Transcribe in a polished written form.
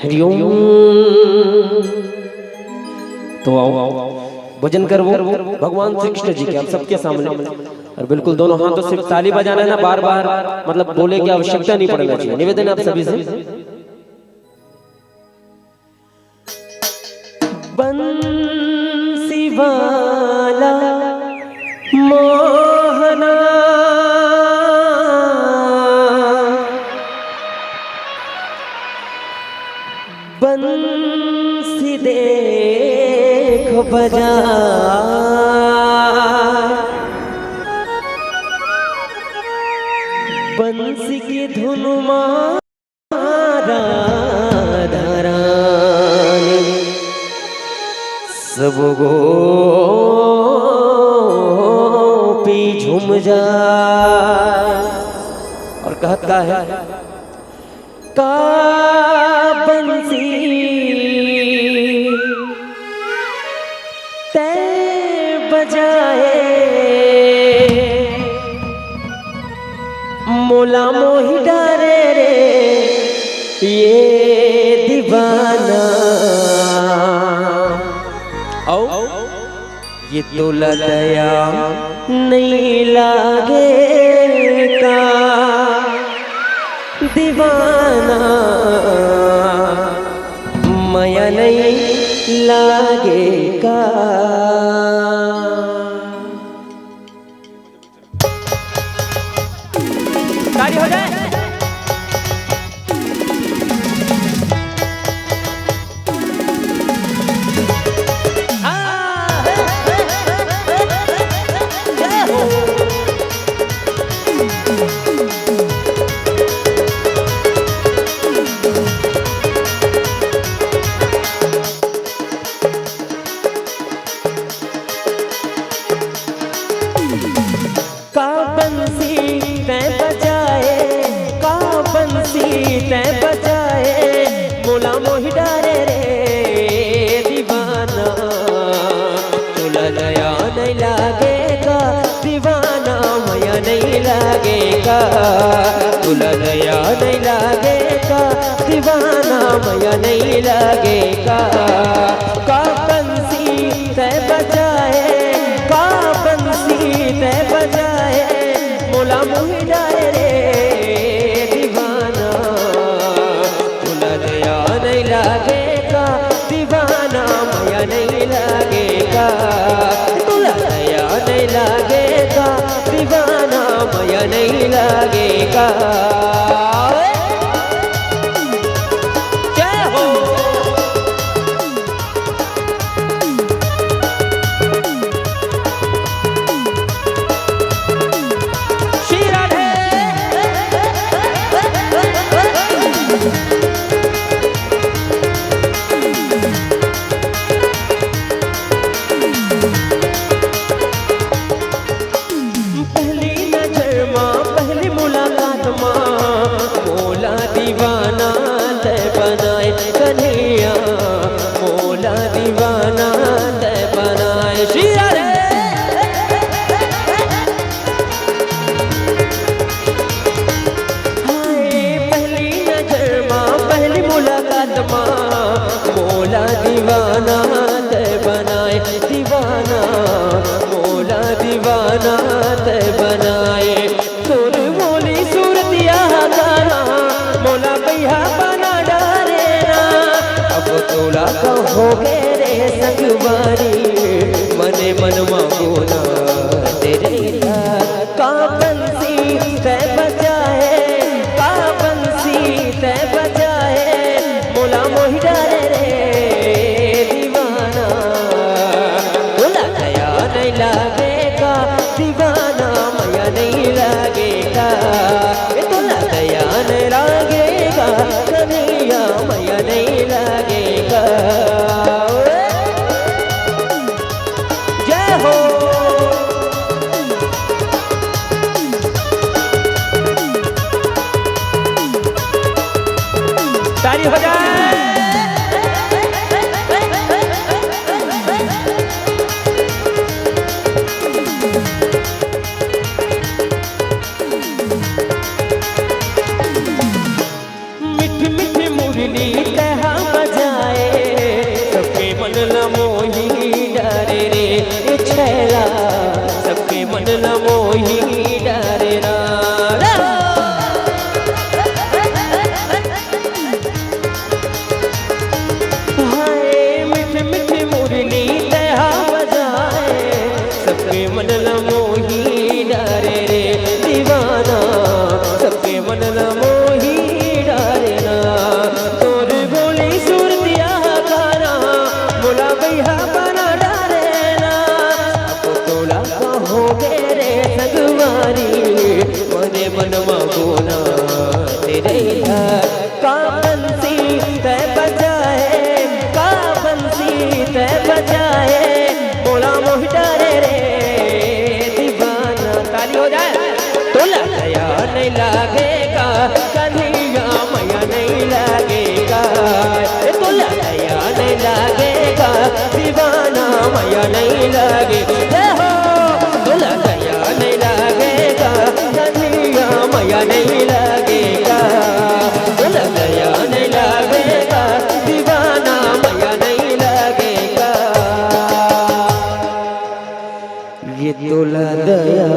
हरिओम। तो आओ भजन कर वो भगवान श्री कृष्ण जी के आप सबके सामने, और बिल्कुल दोनों हाथों से ताली बजाना है ना, बार बार मतलब बोले की आवश्यकता नहीं पड़ना चाहिए। निवेदन आप सभी से। बंसी वाला मोहना बंसी देख बजा, बंसी की धुन मारा धराने, सब गोपी झूम जा। और कहता है का बंसी ते बजाए, मोला मोही डारे रे ये दीवाना। आओ ये तोला दया नहीं लागेगा दीवाना, माया नहीं लागेगा। ताली हो जाए। का बंसी तै बजाए, का बंसी तै बजाए, मोला मोही डारे रे दीवाना, तोला दया नहीं लागेगा दीवाना, माया नहीं लागेगा, तोला दया नहीं लागेगा दीवाना, माया नहीं लागेगा। का बंसी तै बजाए, का बंसी तै बजाए, मोला मोही डारे रे दीवाना, तोला दया नहीं लागेगा दीवाना, माया नहीं लागेगा, तोला दया नहीं लागेगा दीवाना, माया नहीं लागेगा। जय हो। पहली नजर माँ पहली मुलाकात माँ, मोला दीवाना ते बनाए कन्हैया, मोला दीवाना ते बनाए श्री राधे। हाय पहली नजर माँ पहली मुलाकात माँ, मोला दीवाना ते बनाए दीवाना, मोला दीवाना ते बनाए। सुर बोली सूरतिया गाना, मोला भैया बना डारे ना, अब तोला कहोगे रे संगवारी, मने मन मांगोना तेरे यार। का बंसी तै बजाए, का बंसी तै बजाए, मोला मोही डारे रे दीवाना, तोला दया नहीं लागेगा दीवाना, माया नहीं लागेगा, तोला दया नहीं लागेगा कन्हैया, माया नहीं लागेगा। जय हो। ताली हो जाए। मीठी मीठी मुरली कहा मनवा गोना तेरे का बंसी तय बजाए, का बंसी तय बजाए, मोला मोहि डरे रे दीवाना। ताली हो जाए तो लगया नहीं लगेगा कन्हैया मैया नहीं लगेगा, तो लगया नहीं लगेगा दीवाना मैया नहीं लगेगा, तो लगया नहीं लगेगा कन्हैया मैया नहीं लगेगा, तो लगया नहीं लगेगा दीवाना मैया नहीं लगेगा। ये तो लगया